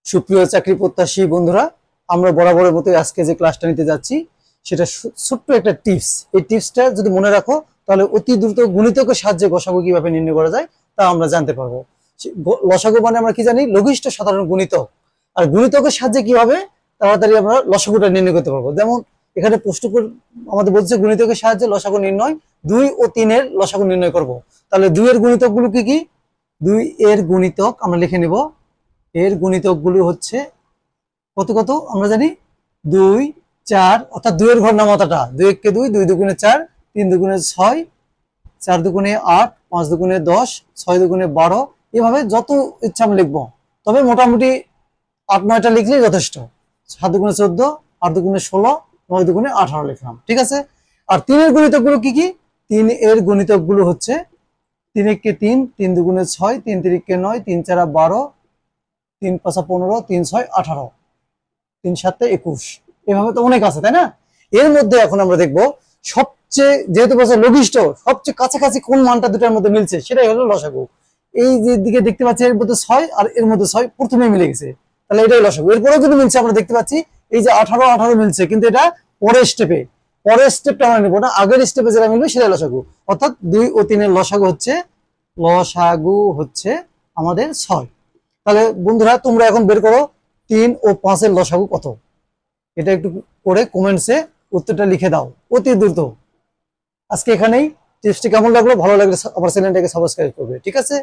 সুপ্রিয় চাকরি প্রত্যাশী বন্ধুরা, আমরা বরাবরের মতো আজকে যে ক্লাসটা নিতে যাচ্ছি সেটা ছোট্ট একটা টিপস। এই টিপসটা যদি মনে রাখো তাহলে অতি দ্রুত গুণিতকের সাহায্যে গসাগু কিভাবে নির্ণয় করা যায় তা আমরা জানতে পারবো। লসাগু মানে আমরা কি জানি? লঘিষ্ঠ সাধারণ গুণিতক। আর গুণিতকের সাহায্যে কিভাবে তাড়াতাড়ি আমরা লসাগুটা নির্ণয় করতে পারবো। যেমন এখানে প্রশ্ন আমাদের বলছে গুণিতকের সাহায্যে লসাগু নির্ণয়, 2 ও 3 এর লসাগু নির্ণয় করব। তাহলে 2 এর গুণিতক গুলো কি কি? 2 এর গুণিতক আমরা লিখে নিব। এর গুণিতক গুলো হচ্ছে কত কত আমরা জানি? 2 4, অর্থাৎ 2 এর ঘর নামাতাটা 2 1 2, 2 2 4, 3 2 6, 4 2 8, 5 2 10, 6 2 12, এভাবে যত ইচ্ছা আমরা লিখবো। তবে মোটামুটি 8 9টা লিখলেই যথেষ্ট। 7 2 14, 8 2 16, 9 2 18 লিখলাম, ঠিক আছে। আর 3 এর গুণিতক গুলো কি কি? 3 এর গুণিতক গুলো হচ্ছে 3 1 3, 3 2 6, 3 3 9, 3 4 12, 3 5 15, 3 6 18, 3 7 21, এভাবে তো অনেক আছে, তাই না? এর মধ্যে এখন আমরা দেখবো সবচেয়ে, যেহেতু বলছে লঘিষ্ঠ, সবচেয়ে কাছাকাছি কোন মানটা দুটার মধ্যে মিলছে সেটাই হলো লসাগু। এই যে দিকে দেখতে পাচ্ছি এর মধ্যে 6 আর এর মধ্যে 6 প্রথমে মিলে গেছে, তাহলে এটাই লসাগু। এরপরেও কিন্তু মিলছে, আমরা দেখতে পাচ্ছি এই যে 18 18 মিলছে, কিন্তু এটা পরের স্টেপটা আমরা নেবো না, আগের স্টেপে যেটা মিলবে সেটাই লসাগু। অর্থাৎ 2 ও 3 এর লসাগু হচ্ছে আমাদের 6। তাহলে বন্ধুরা তোমরা এখন বের করো 3 ও 5 এর লসাগু কত, এটা একটু করে কমেন্টসে উত্তরটা লিখে দাও অতি দ্রুত। আজকে এখানেই। টিপসটি কেমন লাগলো? ভালো লাগলে আমার চ্যানেলটাকে সাবস্ক্রাইব করবে, ঠিক আছে।